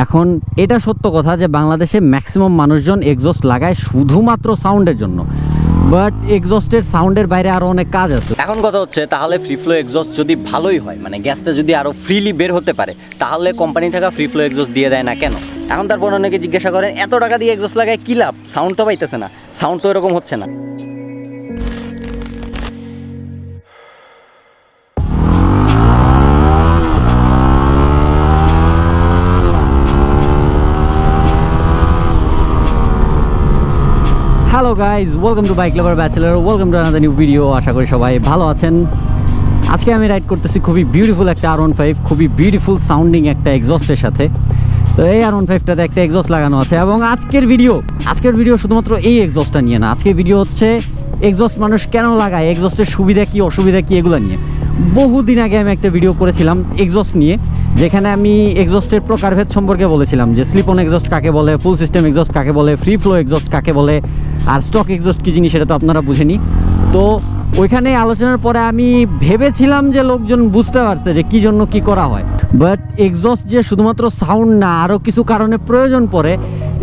এখন এটা সত্য কথা যে বাংলাদেশে ম্যাক্সিমাম মানুষজন এক্সস্ট লাগায় শুধুমাত্র সাউন্ডের জন্য, বাট এক্সস্টের সাউন্ডের বাইরে আরও অনেক কাজ আছে। এখন কথা হচ্ছে, তাহলে ফ্রি ফ্লো এক্সস্ট যদি ভালোই হয়, মানে গ্যাসটা যদি আরও ফ্রিলি বের হতে পারে, তাহলে কোম্পানি থেকে ফ্রি ফ্লো এক্সস্ট দিয়ে দেয় না কেন? এখন তারপর অনেকে জিজ্ঞাসা করেন, এত টাকা দিয়ে এক্সস্ট লাগায় কী লাভ? সাউন্ড তো পাইতেছে না, সাউন্ড তো এরকম হচ্ছে না। Hello guys, welcome to Bachelor, welcome to another new video. আশা করি সবাই ভালো আছেন। আজকে আমি রাইড করতেছি খুবই বিউটিফুল একটা R15, খুবই বিউটিফুল সাউন্ডিং একটা এক্সস্টের সাথে। তো এই R15টাতে একটা এক্সস্ট লাগানো আছে, এবং আজকের ভিডিও শুধুমাত্র এই এক্সস্টটা নিয়ে না। আজকের ভিডিও হচ্ছে এক্সস্ট মানুষ কেন লাগায়, এক্সস্টের সুবিধা কী অসুবিধা কী এগুলো নিয়ে। বহুদিন আগে আমি একটা ভিডিও করেছিলাম এক্সস্ট নিয়ে, যেখানে আমি এক্সস্টের প্রকারভেদ সম্পর্কে বলেছিলাম যে স্লিপ অন এক্সস্ট কাকে বলে, ফুল সিস্টেম এক্সস্ট কাকে বলে, ফ্রি ফ্লো এক্সস্ট কাকে বলে, আর স্টক এক্সস্ট কী জিনিস সেটা তো আপনারা বুঝেনি। তো ওইখানে আলোচনার পরে আমি ভেবেছিলাম যে লোকজন বুঝতে পারছে যে কী জন্য কী করা হয়, বাট এক্সস্ট যে শুধুমাত্র সাউন্ড না, আরও কিছু কারণে প্রয়োজন পড়ে,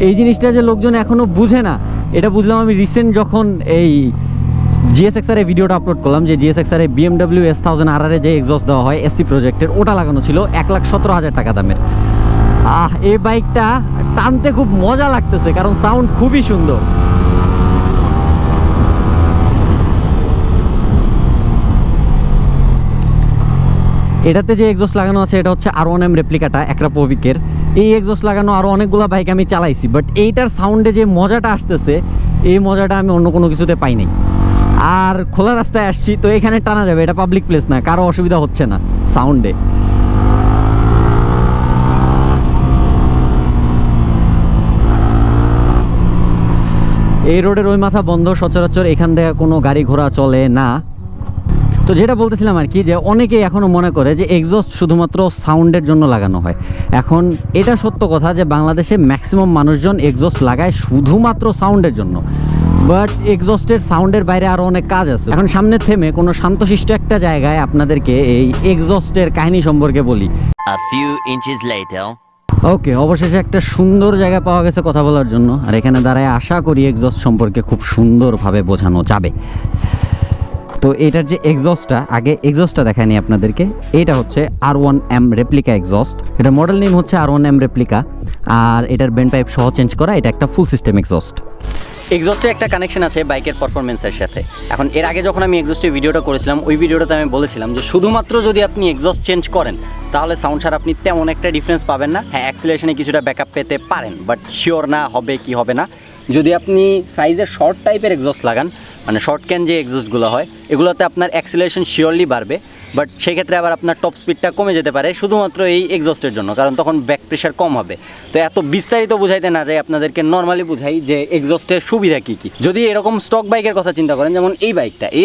এই জিনিসটা যে লোকজন এখনও বুঝে না, এটা বুঝলাম আমি রিসেন্ট যখন এই GSXR ভিডিওটা আপলোড করলাম, যে GSXR BMW S1000 RR যে এক্সস্ট দেওয়া হয় SC প্রজেক্টের, ওটা লাগানো ছিল 1,17,000 টাকা দামের। এই বাইকটা টানতে খুব মজা লাগতেছে, কারণ সাউন্ড খুবই সুন্দর। এটাতে যে এক্সস্ট লাগানো আছে এটা হচ্ছে R1M রেপ্লিকাটা, একটা পভিকের। এই এক্সস্ট লাগানো আরও অনেকগুলো বাইক আমি চালাইছি, বাট এইটার সাউন্ডে যে মজাটা আসতেছে, এই মজাটা আমি অন্য কোনো কিছুতে পাই নাই। আর খোলা রাস্তায় আসছি, তো এখানে টানা যাবে, এটা পাবলিক প্লেস না, কারো অসুবিধা হচ্ছে না সাউন্ডে। এই রোডের ওই মাথা বন্ধ, সচরাচর এখান থেকে কোনো গাড়ি ঘোড়া চলে না। তো যেটা বলতেছিলাম আর কি, যে অনেকেই এখনও মনে করে যে এক্সস্ট শুধুমাত্র সাউন্ডের জন্য লাগানো হয়। এখন এটা সত্য কথা যে বাংলাদেশে ম্যাক্সিমাম মানুষজন এক্সস্ট লাগায় শুধুমাত্র সাউন্ডের জন্য, বাট এক্সস্টের সাউন্ডের বাইরে আরও অনেক কাজ আছে। এখন সামনে থেমে কোনো শান্তশিষ্ট একটা জায়গায় আপনাদেরকে এই এক্সস্টের কাহিনী সম্পর্কে বলি। ওকে, অবশেষে একটা সুন্দর জায়গা পাওয়া গেছে কথা বলার জন্য, আর এখানে দাঁড়ায় আশা করি এক্সস্ট সম্পর্কে খুব সুন্দরভাবে বোঝানো যাবে। তো এটার যে এক্সস্টটা, আগে এক্সস্টটা দেখায়নি আপনাদেরকে। এটা হচ্ছে R1M রেপ্লিকা এক্সস্ট, এটার মডেল নেম হচ্ছে R1M রেপ্লিকা, আর এটার বেন্ড পাইপ সহ চেঞ্জ করা। এটা একটা ফুল সিস্টেম এক্সস্ট। এক্সস্টের একটা কানেকশন আছে বাইকের পারফরমেন্সের সাথে। এখন এর আগে যখন আমি এক্সস্টের ভিডিওটা করেছিলাম, ওই ভিডিওটাতে আমি বলেছিলাম যে শুধুমাত্র যদি আপনি এক্সস্ট চেঞ্জ করেন, তাহলে সাউন্ড ছাড়া আপনি তেমন একটা ডিফারেন্স পাবেন না। হ্যাঁ, অ্যাক্সিলারেশনে কিছুটা ব্যাকআপ পেতে পারেন, বাট শিওর না হবে কি হবে না। যদি আপনি সাইজের শর্ট টাইপের এক্সস্ট লাগান, মানে শর্ট ক্যান যে এক্সস্টগুলো হয়, এগুলোতে আপনার অ্যাক্সিলারেশন শিওরলি বাড়বে, বাট সেক্ষেত্রে আবার আপনার টপ স্পিডটা কমে যেতে পারে শুধুমাত্র এই এক্সস্টের জন্য, কারণ তখন ব্যাক প্রেশার কম হবে। তো এত বিস্তারিত বুঝাইতে না যাই, আপনাদেরকে নর্মালি বুঝাই যে এক্সস্টের সুবিধা কী কী। যদি এরকম স্টক বাইকের কথা চিন্তা করেন, যেমন এই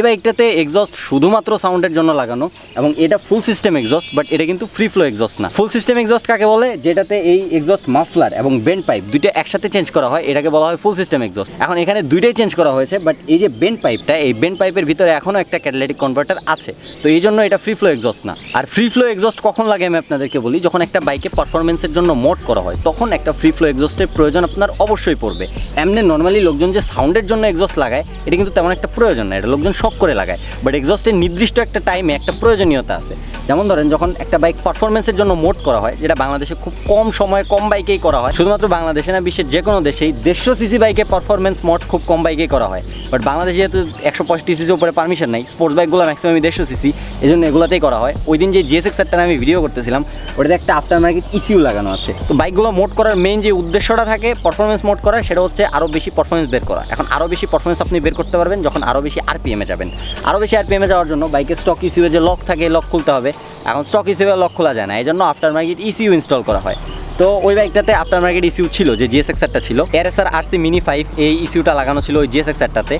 বাইকটাতে এক্সস্ট শুধুমাত্র সাউন্ডের জন্য লাগানো, এবং এটা ফুল সিস্টেম এক্সস্ট, বাট এটা কিন্তু ফ্রি ফ্লো এক্সস্ট না। ফুল সিস্টেম এক্সস্ট কাকে বলে? যেটাতে এই এক্সস্ট মাফলার এবং বেন্ড পাইপ দুইটা একসাথে চেঞ্জ করা হয়, এটাকে বলা হয় ফুল সিস্টেম এক্সস্ট। এখন এখানে দুইটাই চেঞ্জ করা হয়েছে, বাট এই যে বেন্ড পাইপটা, এই বেন্ড পাইপের ভিতরে এখনও একটা ক্যাটালাইটিক কনভার্টার আছে, তো এই জন্য এটা ফ্রি ফ্লো এক্সস্ট না। আর ফ্রি ফ্লো এক্সস্ট কখন লাগে আমি আপনাদেরকে বলি, যখন একটা বাইকে পারফরমেন্সের জন্য মোড করা হয়, তখন একটা ফ্রি ফ্লো এক্সস্টের প্রয়োজন আপনার অবশ্যই পড়বে। এমনি নর্মালি লোকজন যে সাউন্ডের জন্য এক্সস্ট লাগায়, এটা কিন্তু তেমন একটা প্রয়োজন না, এটা লোকজন শখ করে লাগায়। বাট এক্সস্টের নির্দিষ্ট একটা টাইমে একটা প্রয়োজনীয়তা আছে। যেমন ধরেন, যখন একটা বাইক পারফরমেন্সের জন্য মোড করা হয়, যেটা বাংলাদেশে খুব কম সময়ে কম বাইকেই করা হয়, শুধুমাত্র বাংলাদেশে না, বিশ্বের যে কোনো দেশেই 150 সিসি বাইকে পারফরমেন্স মোড খুব কম বাইকেই করা হয়। বাট বাংলাদেশে যেহেতু 165 সিসির উপরে পারমিশন নাই, স্পোর্টস বাইকগুলো ম্যাক্সিমাম 150 সিসি, এই জন্য এগুলোতেই করা হয়। ওই দিন যে GSXR আমি ভিডিও করতেছিলাম, ওটাতে একটা আফটার মার্কেট ECU লাগানো আছে। তো বাইকগুলো মোড করার মেইন যে উদ্দেশ্যটা থাকে পারফরমেন্স মোড করার, সেটা হচ্ছে আরও বেশি পারফরমেন্স বের করা। এখন আরও বেশি পারফরমেন্স আপনি বের করতে পারবেন যখন আরও বেশি RPM-এ যাবেন। আরও বেশি RPM-এ যাওয়ার জন্য বাইকের স্টক ECU যে লক থাকে, লক খুলতে হবে। এখন স্টক ECU লক খোলা যায় না, এই জন্য আফটার মার্কেট ECU ইনস্টল করা হয়। তো ওই বাইকটাতে আফটার মার্কেট ECU ছিল, যে GSXR-টা ছিল, RSR RC Mini 5, এই ECU-টা লাগানো ছিল ওই GSXR-টাতে।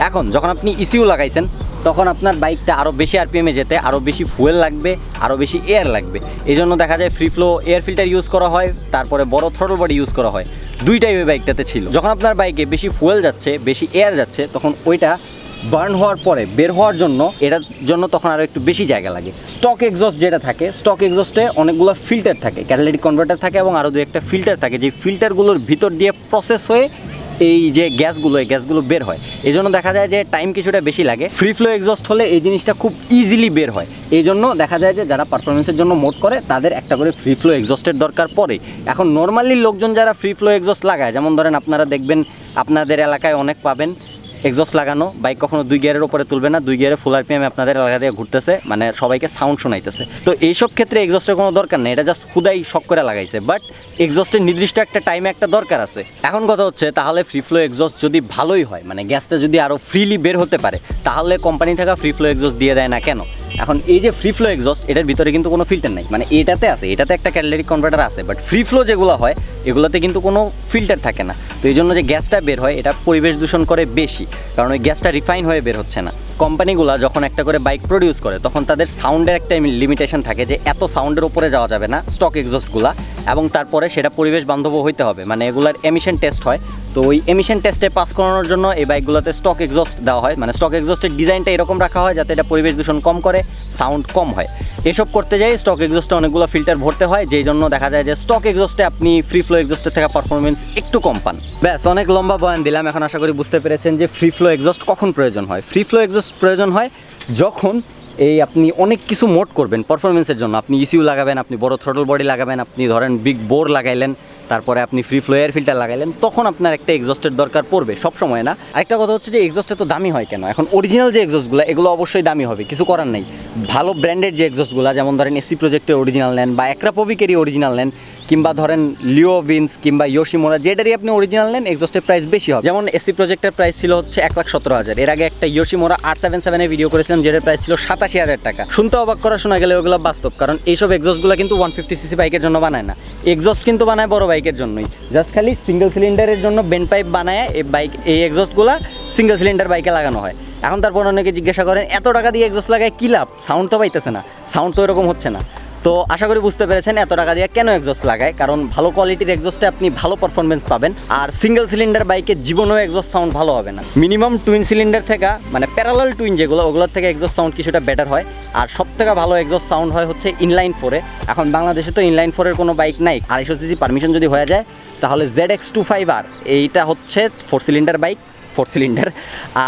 এখন যখন আপনি ECU লাগাইছেন, তখন আপনার বাইকটা আরও বেশি RPM-এ যেতে আরও বেশি ফুয়েল লাগবে, আরও বেশি এয়ার লাগবে। এই জন্য দেখা যায় free flow air filter use করা হয়, তারপরে বড় থ্রটল বডি ইউজ করা হয়। দুইটাই ওই বাইকটাতে ছিল। যখন আপনার বাইকে বেশি ফুয়েল যাচ্ছে, বেশি এয়ার যাচ্ছে, তখন ওইটা বার্ন হওয়ার পরে বের হওয়ার জন্য এটার জন্য তখন আরও একটু বেশি জায়গা লাগে। স্টক এক্সস্ট যেটা থাকে, স্টক এক্সস্টে অনেকগুলো ফিল্টার থাকে, ক্যাটালিটিক কনভার্টার থাকে এবং আরও দু একটা ফিল্টার থাকে, যে ফিল্টারগুলোর ভিতর দিয়ে প্রসেস হয়ে এই যে গ্যাসগুলো বের হয়। এই জন্য দেখা যায় যে টাইম কিছুটা বেশি লাগে। ফ্রি ফ্লো এক্সস্ট হলে এই জিনিসটা খুব ইজিলি বের হয়। এই জন্য দেখা যায় যে যারা পারফরমেন্সের জন্য মোড করে তাদের একটা করে ফ্রি ফ্লো এক্সস্টের দরকার পড়ে। এখন নর্মালি লোকজন যারা ফ্রি ফ্লো এক্সস্ট লাগায়, যেমন ধরেন আপনারা দেখবেন আপনাদের এলাকায় অনেক পাবেন এক্সস্ট লাগানো, বাইক কখনো 2 গিয়ারের উপরে তুলবে না, 2 গিয়ারে ফুল আরপিএম আপনাদের এলাকা দিয়ে ঘুরতেছে, মানে সবাইকে সাউন্ড শোনাইতেছে। তো এইসব ক্ষেত্রে এক্সস্টের কোনো দরকার নেই, এটা জাস্ট খুদাই শখ করে লাগাইছে। বাট এক্সস্টের নির্দিষ্ট একটা টাইমে একটা দরকার আছে। এখন কথা হচ্ছে, তাহলে ফ্রি ফ্লো এক্সস্ট যদি ভালোই হয়, মানে গ্যাসটা যদি আরও ফ্রিলি বের হতে পারে, তাহলে কোম্পানি থেকে ফ্রি ফ্লো এক্সস্ট দিয়ে দেয় না কেন? এখন এই যে ফ্রি ফ্লো এক্সস্ট, এটার ভিতরে কিন্তু কোনো ফিল্টার নাই, মানে এটাতে আছে, এটাতে একটা ক্যাটালিটিক কনভার্টার আছে, বাট ফ্রি ফ্লো যেগুলো হয় এগুলোতে কিন্তু কোনো ফিল্টার থাকে না। তো এই জন্য যে গ্যাসটা বের হয় এটা পরিবেশ দূষণ করে বেশি, কারণ ওই গ্যাসটা রিফাইন হয়ে বের হচ্ছে না। কোম্পানিগুলো যখন একটা করে বাইক প্রডিউস করে তখন তাদের সাউন্ডের একটা লিমিটেশন থাকে, যে এত সাউন্ডের উপরে যাওয়া যাবে না স্টক এক্সস্টগুলা, এবং তারপরে সেটা পরিবেশ বান্ধব হইতে হবে, মানে এগুলার এমিশন টেস্ট হয়। তো ওই এমিশন টেস্টে পাস করানোর জন্য এই বাইকগুলোতে স্টক এক্সস্ট দেওয়া হয়, মানে স্টক এক্সস্টের ডিজাইনটা এরকম রাখা হয় যাতে এটা পরিবেশ দূষণ কম করে, সাউন্ড কম হয়। এসব করতে যাই স্টক এক্সস্টে অনেকগুলো ফিল্টার ভরতে হয়, যেই জন্য দেখা যায় যে স্টক এক্সস্টে আপনি ফ্রি ফ্লো এক্সস্টের থেকে পারফরমেন্স একটু কম পান। ব্যাস, অনেক লম্বা বয়ান দিলাম। এখন আশা করি বুঝতে পেরেছেন যে ফ্রি ফ্লো এক্সস্ট কখন প্রয়োজন হয়। ফ্রি ফ্লো এক্সস্ট প্রয়োজন হয় যখন এই আপনি অনেক কিছু মোড করবেন পারফরমেন্সের জন্য, আপনি ইসিউ লাগাবেন, আপনি বড় থ্রটল বডি লাগাবেন, আপনি ধরেন বিগ বোর লাগাইলেন, তারপরে আপনি ফ্রি ফ্লো এয়ার ফিল্টার লাগাইলেন, তখন আপনার একটা এক্সস্টের দরকার পড়বে, সব সময় না। আরেকটা কথা হচ্ছে যে এক্সস্ট এত দামি হয় কেন? এখন অরিজিনাল যে এক্সস্টগুলো এগুলো অবশ্যই দামি হবে, কিছু করার নেই। ভালো ব্র্যান্ডের যে এক্সস্টগুলো, যেমন ধরেন এসি প্রজেক্টের অরিজিনাল নেন বা অ্যাক্রাপোভিকেরই অরিজিনাল নেন, কিংবা ধরেন লিওভিন্স কিংবা ইয়োশিমোরা, যেটারই আপনি অরিজিনাল নেন এক্সস্টের প্রাইস বেশি হবে। যেমন এসি প্রজেক্টের প্রাইস ছিল হচ্ছে 1,17,000। এর আগে একটা ইয়োশিমোরা 877 ভিডিও করেছিলাম যেটার প্রাইস ছিল 87,000 টাকা। শুনতে অবাক করা শোনা গেলে ওগুলো বাস্তব, কারণ এইসব এক্সস্টগুলো কিন্তু 150cc বাইকের জন্য বানায় না, এক্সস্ট কিন্তু বানায় বড় বাইকের জন্যই। জাস্ট খালি সিঙ্গেল সিলিন্ডারের জন্য বেন্ড পাইপ বানায় এই এক্সস্টগুলো সিঙ্গেল সিলিন্ডার বাইকে লাগানো হয়। এখন তারপর অনেকে জিজ্ঞাসা করেন এত টাকা দিয়ে এক্সস্ট লাগায় কী লাভ? সাউন্ড তো পাইতেছে না, সাউন্ড তো এরকম হচ্ছে না। তো আশা করি বুঝতে পেরেছেন এত টাকা দিয়ে কেন এক্সস্ট লাগায়, কারণ ভালো কোয়ালিটির এক্সস্টে আপনি ভালো পারফরমেন্স পাবেন। আর সিঙ্গেল সিলিন্ডার বাইকের জীবনেও এক্সস্ট সাউন্ড ভালো হবে না। মিনিমাম টুইন সিলিন্ডার থেকে, মানে প্যারালাল টুইন যেগুলো, ওগুলোর থেকে এক্সস্ট সাউন্ড কিছুটা বেটার হয়। আর সবথেকে ভালো এক্সস্ট সাউন্ড হয় হচ্ছে ইনলাইন 4-এ। এখন বাংলাদেশে তো ইনলাইন 4-এর কোনো বাইক নাই। 250cc পারমিশন যদি হয়ে যায় তাহলে ZX25R এইটা হচ্ছে 4 সিলিন্ডার বাইক, 4 সিলিন্ডার।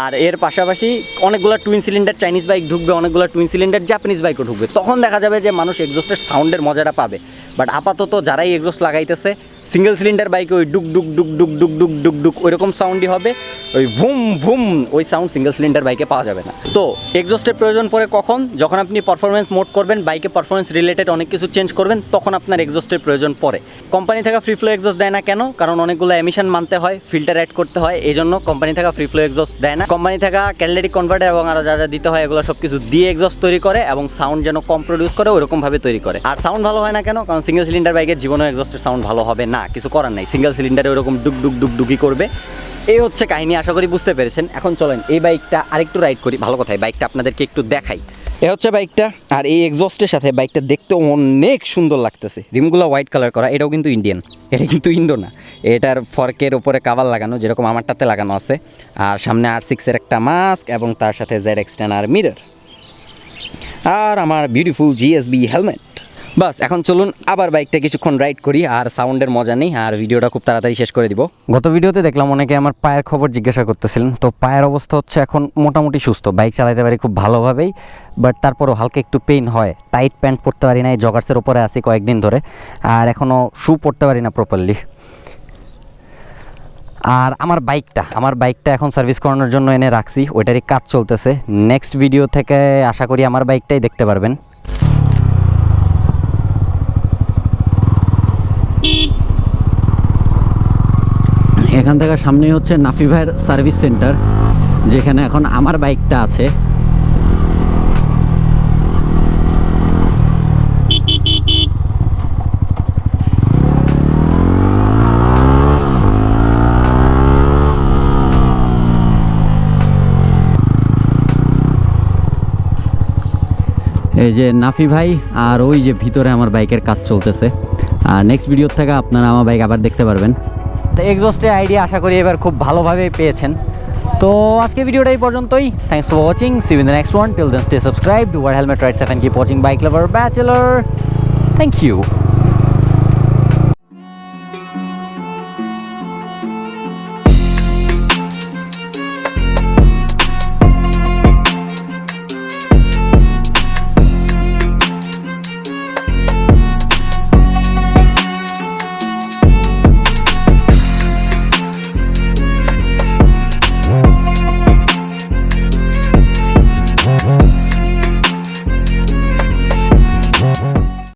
আর এর পাশাপাশি অনেকগুলো টুইন সিলিন্ডার চাইনিজ বাইক ঢুকবে, অনেকগুলো টুইন সিলিন্ডার জাপানিজ বাইকও ঢুকবে, তখন দেখা যাবে যে মানুষ এক্সস্টের সাউন্ডের মজাটা পাবে। বাট আপাতত যারাই এক্সস্ট লাগাইতেছে সিঙ্গেল সিলিন্ডার বাইকে ওই ডুক ডুক ডুক ডুক ডুক ডুক ডুক ডুক ওইরকম সাউন্ডই হবে, ওই ভুম ভুম ওই সাউন্ড সিঙ্গেল সিলিন্ডার বাইকে পাওয়া যাবে না। তো এক্সস্টের প্রয়োজন পড়ে কখন? যখন আপনি পারফরমেন্স মোড করবেন, বাইকে পারফরমেন্স রিলেটেড অনেক কিছু চেঞ্জ করবেন, তখন আপনার এক্সস্টের প্রয়োজন পড়ে। কোম্পানি থেকে ফ্রি ফ্লো এক্সস্ট দেয় না কেন? কারণ অনেকগুলো এমিশন মানতে হয়, ফিল্টার অ্যাড করতে হয়, এই জন্য কোম্পানি থেকে ফ্রি ফ্লো এক্সস্ট দেয় না। কোম্পানি থেকে ক্যাটালিটিক কনভার্টার এবং আরও যা যা দিতে হয় এগুলো সব কিছু দিয়ে এক্সস্ট তৈরি করে এবং সাউন্ড যেন কম প্রডিউস করে ওইরকমভাবে তৈরি করে। আর সাউন্ড ভালো হয় না কেন? কারণ সিঙ্গেল সিলিন্ডার বাইকের জীবনেও এক্সস্টের সাউন্ড ভালো হবে না, কিছু করার নাই, সিঙ্গেল সিলিন্ডারে ওরকম ডুক ডুক ডুক ডুকি করবে। এই হচ্ছে কাহিনী, আশা করি বুঝতে পেরেছেন। এখন চলেন এই বাইকটা আরেকটু রাইড করি। ভালো কথাই, বাইকটা আপনাদেরকে একটু দেখাই। এ হচ্ছে বাইকটা, আর এই এক্সস্টের সাথে বাইকটা দেখতে অনেক সুন্দর লাগতেছে। রিমগুলো হোয়াইট কালার করা, এটাও কিন্তু ইন্ডিয়ান, এটা কিন্তু ইন্দো না। এটার ফর্কের ওপরে কাভার লাগানো যেরকম আমারটাতে লাগানো আছে, আর সামনে R6-এর একটা মাস্ক এবং তার সাথে ZX10 মিরর, আর আমার বিউটিফুল GSB হেলমেট। বাস, এখন চলুন আবার বাইকটা কিছুক্ষণ রাইড করি, আর সাউন্ডের মজা নেই, আর ভিডিওটা খুব তাড়াতাড়ি শেষ করে দিব। গত ভিডিওতে দেখলাম অনেকে আমার পায়ের খবর জিজ্ঞাসা করতেছিলেন, তো পায়ের অবস্থা হচ্ছে এখন মোটামুটি সুস্থ, বাইক চালাতে পারি খুব ভালোভাবেই, বাট তারপরও হালকা একটু পেইন হয়। টাইট প্যান্ট পরতে পারি না, এই জগার্সের ওপরে আছি কয়েকদিন ধরে, আর এখনও শু পরতে পারি না প্রপারলি। আর আমার বাইকটা এখন সার্ভিস করানোর জন্য এনে রাখছি, ওইটারই কাজ চলতেছে। নেক্সট ভিডিও থেকে আশা করি আমার বাইকটাই দেখতে পারবেন। এখান থেকে সামনেই হচ্ছে নাফি ভাইয়ের সার্ভিস সেন্টার, যেখানে এখন আমার বাইকটা আছে। এই যে নাফি ভাই, আর ওই যে ভিতরে আমার বাইকের কাজ চলতেছে। আর নেক্সট ভিডিও থেকে আপনারা আমার বাইক আবার দেখতে পারবেন। এক্সস্টের আইডিয়া আশা করি এবার খুব ভালোভাবে পেয়েছেন। তো আজকে ভিডিওটা এই পর্যন্তই। Thanks for watching, see you in the next one. Till then stay subscribed, wear helmet rides and keep watching bike lover bachelor. Thank you.